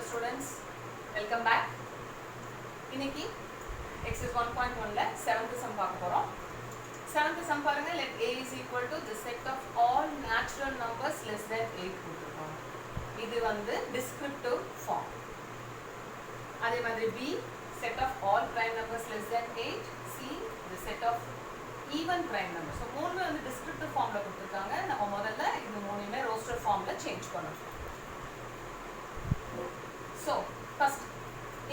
students, welcome back. இன்னைக்கு exercise 1.1 ல 7th sum பார்க்க போறோம். 7th sum பாருங்க, let a is equal to the set of all natural numbers less than 8 கொடுத்திருக்காங்க. இது வந்து descriptive form. அதே மாதிரி b set of all prime numbers less than 8, c the set of even prime numbers. So மூணுமே வந்து descriptive formல கொடுத்திருக்காங்க. நம்ம முதல்ல இந்த மூணுமே roster formல change பண்ணனும். So first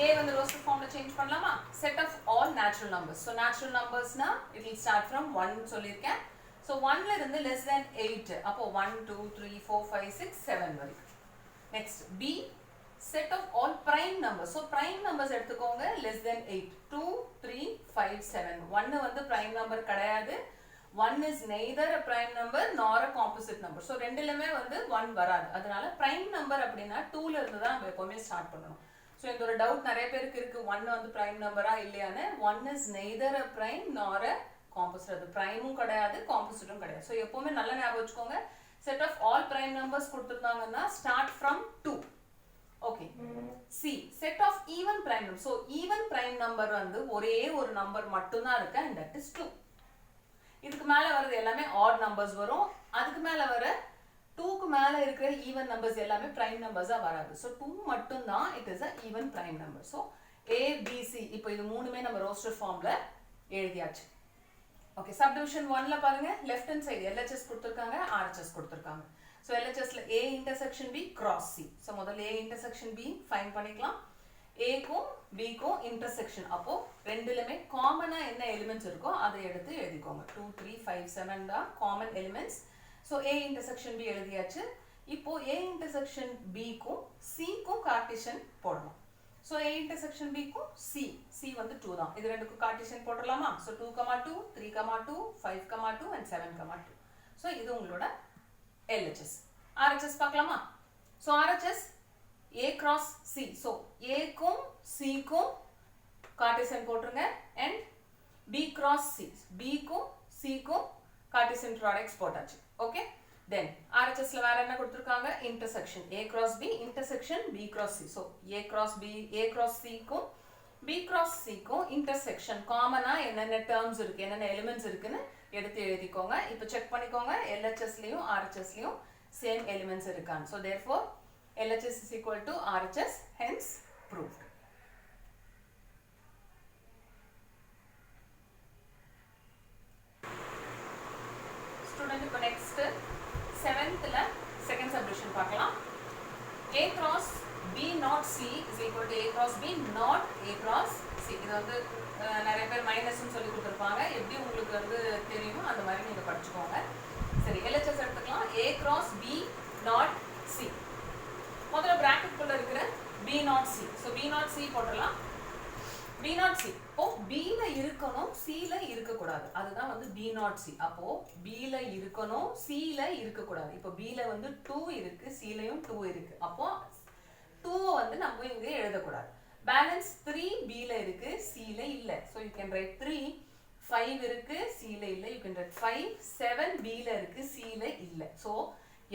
a வந்து roster formல change பண்ணலாமா? Set of all natural numbers. So natural numbers na it will start from 1 சொல்லிருக்கேன். So 1 ல இருந்து less than 8. அப்போ 1 2 3 4 5 6 7 வரைக்கும். Next b set of all prime numbers. So prime numbers எடுத்துக்கோங்க less than 8. 2 3 5 7. 1 வந்து prime number கிடையாது. 1 is neither a prime number nor a composite number. So ரெண்டிலுமே வந்து 1 வராது. அதனால prime number அப்படினா 2 ல இருந்து தான் நம்ம எப்பவுமே ஸ்டார்ட் பண்ணனும். So இந்த ஒரு டவுட் நிறைய பேருக்கு இருக்கு, 1 வந்து prime number-ஆ இல்லையானு. 1 is neither a prime nor a composite. அது prime-உம் கிடையாது, composite-உம் கிடையாது. So எப்பவுமே நல்ல ஞாபகம் வச்சுக்கோங்க. Set of all prime numbers கொடுத்திருந்தாங்கன்னா start from 2. Okay. C set of even prime numbers. So even prime number வந்து ஒரே ஒரு நம்பர் மட்டும் தான் இருக்கு, and that is 2. இதுக்கு மேல வரது எல்லாமே odd numbers வரும். அதுக்கு மேல வர 2 க்கு மேல இருக்கிற even numbers எல்லாமே prime numbers-ஆ வராது. So 2 மட்டும் தான் it is a even prime number. So a b c இப்போ இது மூணுமே நம்ம roster formல எழுதியாச்சு. Okay, subdivision 1ல பாருங்க, left hand side LHS கொடுத்திருக்காங்க, RHS கொடுத்திருக்காங்க. So LHS ல a intersection b cross c. So முதல்ல a intersection b ஃபைண்ட் பண்ணிக்கலாம். a க்கும் b க்கும் intersection. அப்போ ரெண்டிலுமே காமனா என்ன எலிமெண்ட்ஸ் இருக்கோ அதை எடுத்து எழுதிக்கோங்க. 2 3 5 7 தான் common elements. So a intersection b எழுதியாச்சு. இப்போ a intersection b க்கும் c க்கும் கார்ட்டீசியன் போடணும். So a intersection b க்கும் c வந்து 2 தான். இது ரெண்டுக்கும் கார்ட்டீசியன் போடலாமா? So 2, 2, 3, 2, 5, 2 and 7, 2. So இது உங்களோட LHS. RHS பார்க்கலாமா? So RHS a cross c. So a க்கும் c க்கும் கார்ட்டீசியன் போட்டுருங்க, and b cross c. b க்கும் c க்கும் கார்ட்டீசியன் ப்ராடக்ட்ஸ் போட்டாச்சு. Okay, then RHS ல வேற என்ன கொடுத்திருக்காங்க? intersection a cross b intersection b cross c. So a cross c க்கும் b cross c க்கும் intersection காமனா என்னென்ன டேர்ம்ஸ் இருக்கு, என்னென்ன எலிமெண்ட்ஸ் இருக்குன்னு எடுத்து எழுதிக்கோங்க. இப்போ செக் பண்ணிக்கோங்க, LHS லயும் RHS லயும் சேம் எலிமெண்ட்ஸ் இருக்கான்னு. So therefore LHS is equal to RHS, hence proved. Student, இப்போ next 7th ல second subdivision பார்க்கலாம். a cross b not c is equal to a cross b not a cross c. இது வந்து நிறைய பேர் மைனஸ்னு சொல்லி கொடுத்திருப்பாங்க. எப்படி உங்களுக்கு வந்து தெரியுமோ அந்த மாதிரி நீங்க படிச்சுக்கோங்க. சரி, LHS எடுத்துக்கலாம். a cross b not c. முதல்ல பிராக்கெட் குள்ள இருக்கிற b not c. So b not c போடலாம். b not c. அப்போ b ல இருக்கணும், c ல இருக்க கூடாது. அதுதான் வந்து b not c. அப்போ b ல இருக்கணும், c ல இருக்க கூடாது. இப்போ b ல வந்து 2 இருக்கு, c லயும் 2 இருக்கு. அப்போ 2 வந்து நம்ம இங்க எழுத கூடாது. பேலன்ஸ் 3 b ல இருக்கு, c ல இல்ல. So you can write 3. 5 இருக்கு, c ல இல்ல. You can write 5. 7 b ல இருக்கு, c ல இல்ல. So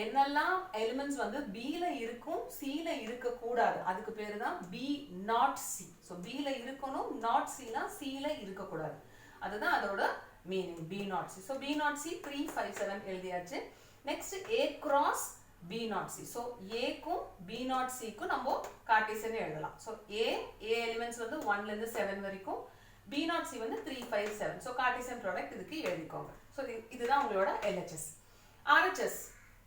என்னெல்லாம் எலிமெண்ட்ஸ் வந்து b ல இருக்கும், c ல இருக்க கூடாது, அதுக்கு பேரு தான் b not c. So b ல இருக்கணும், not c னா c ல இருக்க கூடாது. அதுதான் அதோட meaning b not c. So b not c 3 5 7 எழுதியாச்சு. Next a cross b not c. So a க்கும் b not c க்கும் நம்ம கார்ட்டீசியன் எழுதலாம். So a எலிமெண்ட்ஸ் வந்து 1 ல இருந்து 7 வரைக்கும், b not c வந்து 3 5 7. So கார்ட்டீசியன் ப்ராடக்ட் இதுக்கு எழுதிக்கோங்க. So இதுதான் உங்களோட LHS. RHS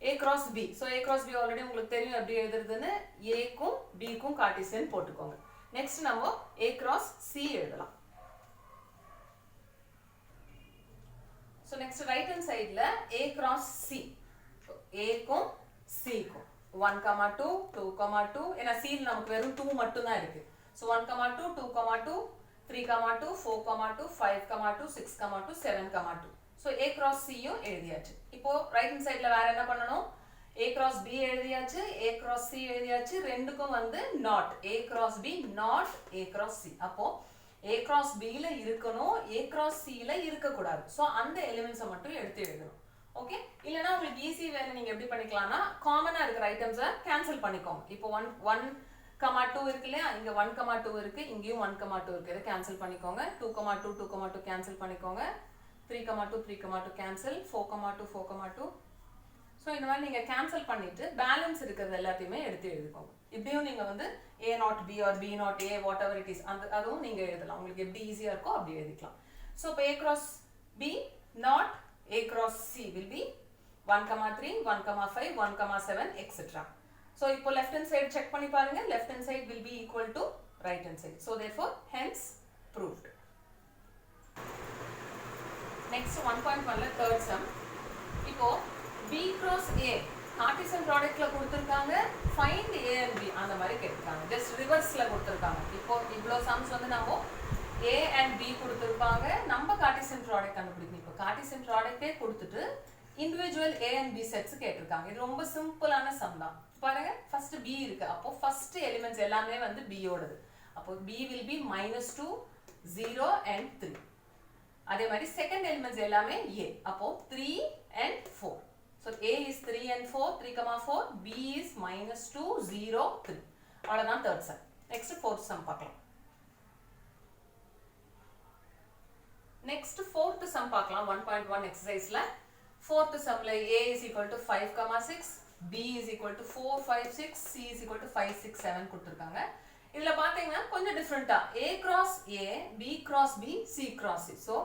a cross b. So a cross b already உங்களுக்கு தெரியும் எப்படி எழுதுறதுன்னு. a க்கும் b க்கும் கார்ட்டீசியன் போட்டுக்கோங்க. நெக்ஸ்ட் நம்ம a cross c எழுதலாம். So next right hand sideல a cross c. So a க்கும் c க்கும் 1, 2, 2, 2. ஏன்னா c ல நமக்கு வெறும் 2 மட்டும் தான் இருக்கு. So 1, 2, 2, 2, 3, 2, 4, 2, 5, 2, 6, 2, 7, 2. So a cross c யும் எழுதியாச்சு. இப்போ ரைட் ஹேண்ட் சைடுல வேற என்ன பண்ணனும்? a cross b எழுதியாச்சு, a cross c எழுதியாச்சு. ரெண்டுக்கும் வந்து not. a cross b not a cross c. அப்போ a cross b ல இருக்கணும், a cross c ல இருக்க கூடாது. சோ அந்த எலிமெண்ட்ஸை மட்டும் எடுத்து எழுதணும். ஓகே, இல்லனா உங்களுக்கு ஈஸி வேற நீங்க எப்படி பண்ணிக்கலாம்னா காமனா இருக்கிற ஐட்டம்ஸை கேன்சல் பண்ணிக்கோங்க. இப்போ 1 2 இருக்கு இல்லையா, இங்க 1, 2 இருக்கு, இங்கேயும் 1, 2 இருக்கு. இதை கேன்சல் பண்ணிக்கோங்க. 2, 2, 2, 2 கேன்சல் பண்ணிக்கோங்க. 3, 2, 3, 2 கேன்சல். 4, 2, 4, 2. ஸோ இந்த மாதிரி நீங்கள் கேன்சல் பண்ணிட்டு பேலன்ஸ் இருக்கிறது எல்லாத்தையுமே எடுத்து எழுதிக்கோங்க. இப்படியும் நீங்கள் வந்து A not B or B not A what ever it is அதுவும் நீங்கள் எழுதலாம். உங்களுக்கு எப்படி ஈஸியாக இருக்கோ அப்படி எழுதிக்கலாம். ஸோ இப்போ A cross B not A cross C will be 1, 3, 1, 5, 1, 7 etc. So இப்போ லெஃப்ட் ஹேண்ட் சைடு செக் பண்ணி பாருங்க. Left hand side will be equal to right hand side. So therefore hence proved. Next 1.1ல third sum. இப்போ B cross A Cartesian ப்ராடக்ட்ல கொடுத்திருக்காங்க, find A and B அந்த மாதிரி கேட்டிருக்காங்க. Just ரிவர்ஸ்ல கொடுத்திருக்காங்க. இப்போ இவ்ளோ சம்ஸ் வந்து நம்ம A and B கொடுத்திருப்பாங்க, நம்ம கார்ட்டீசியன் ப்ராடக்ட் கண்டுபிடிக்கணும். இப்போ கார்ட்டீசியன் ப்ராடக்ட்டே கொடுத்துட்டு individual A and B sets கேட்டிருக்காங்க. இது ரொம்ப சிம்பிளான சம் தான். பாருங்க, ஃபர்ஸ்ட் B இருக்கு. அப்போ ஃபர்ஸ்ட் எலிமெண்ட்ஸ் எல்லாமே வந்து B யோடது. அப்போ B will be -2, 0 and 3. அதே மாதிரி செகண்ட் எலிமெண்ட்ஸ் எல்லாமே A. அப்போ 3 and 4. So A is 3 and 4, 3, 4, B is -2, 0, 3. அவ்வளவுதான் third sum. Next fourth sum பார்க்கலாம். Next fourth sum பார்க்கலாம் 1.1 exerciseல. Fourth sumல A is equal to 5, 6, B is equal to 4, 5, 6, C is equal to 5, 6, 7 கொடுத்திருக்காங்க. இதுல பாத்தீங்கன்னா கொஞ்சம் டிஃபரெண்டா A cross A, B cross B, C cross C. So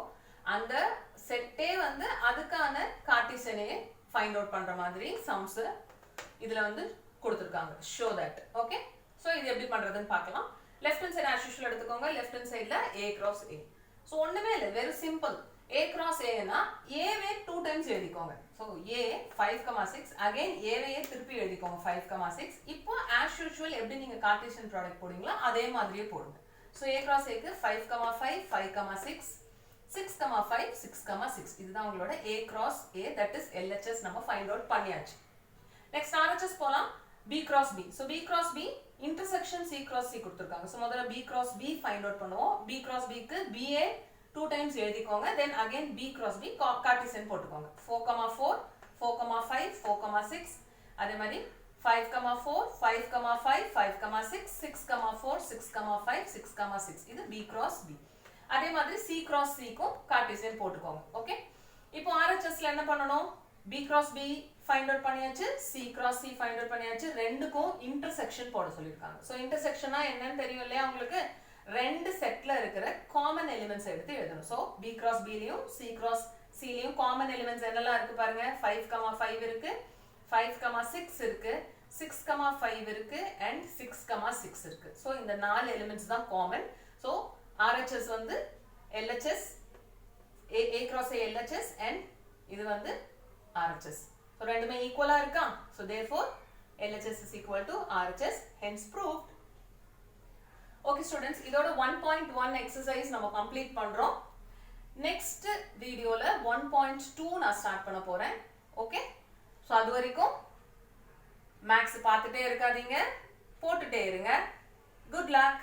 அந்த செட்டே வந்து அதுக்கான கார்ட்டீசியனே ஃபைண்ட் அவுட் பண்ற மாதிரி சம்ஸ் இதுல வந்து கொடுத்திருக்காங்க. Show that. ஓகே, சோ இது எப்படி பண்றதுன்னு பார்க்கலாம். Left hand side as usual எடுத்துக்கோங்க. லெஃப்ட் ஹேண்ட் சைடுல A cross A. சோ ஒண்ணுமே இல்ல, very simple. A cross A னா A வே 2 டைம்ஸ் எழுதிக்கோங்க. சோ A 5, 6 அகைன் A வே திருப்பி எழுதிக்கோங்க 5, 6. இப்போ ஆஸ் யூஷுவல் எப்படி நீங்க கார்ட்டீசியன் ப்ராடக்ட் போடுவீங்களோ அதே மாதிரியே போடுங்க. சோ A cross A க்கு 5, 5, 5, 6, 6, 5, 6, 6. இதுதான் உங்களோட A cross A, that is LHS நம்ம find out பண்ணியாச்சு. நெக்ஸ்ட் RHS போலாம். B cross B. So B cross B intersection C cross C கொடுத்திருக்காங்க. So முதல்ல B cross B find out பண்ணுவோம். B cross B க்கு BA 2 டைம்ஸ் எழுதிக்கோங்க. then again B cross B Cartesian போட்டுக்கோங்க. 4, 4, 4, 5, 4, 6. அதே மாதிரி 5, 4, 5, 5, 5, 6, 6, 4, 6, 5, 6, 6. இது B cross B. அதே மாதிரி C cross C க்கும் கார்ட்டீசியன் போட்டுக்கோங்க. ஓகே, இப்போ RHSல என்ன பண்ணனும்? B cross B find out பண்ணியாச்சு, C cross C find out பண்ணியாச்சு. ரெண்டுக்கும் இன்டர்செக்ஷன் போட சொல்லிருக்காங்க. சோ இன்டர்செக்ஷனா என்னன்னு தெரியும் இல்லையா உங்களுக்கு? ரெண்டு செட்ல இருக்கிற காமன் எலிமெண்ட்ஸ் எடுத்து எழுதணும். சோ B cross B லயும் C cross C லயும் காமன் எலிமெண்ட்ஸ் என்னெல்லாம் இருக்கு பாருங்க. 5, 5 இருக்கு, 5, 6 இருக்கு, 6, 5 இருக்கு and 6, 6 இருக்கு. சோ இந்த நாலு எலிமெண்ட்ஸ் தான் காமன். சோ RHS வந்து LHS, A cross A LHS and இது வந்து RHS. So ரெண்டுமே ஈக்குவலா இருக்கா? So therefore LHS is equal to RHS, hence proved. Okay students, இதோட 1.1 exercise நம்ம complete பண்றோம். Next வீடியோல 1.2 நான் ஸ்டார்ட் பண்ண போறேன். ஓகே, so அது வரைக்கும் மேக்ஸ் பார்த்துட்டே இருக்காதீங்க, போட்டுட்டே இருங்க. Good luck.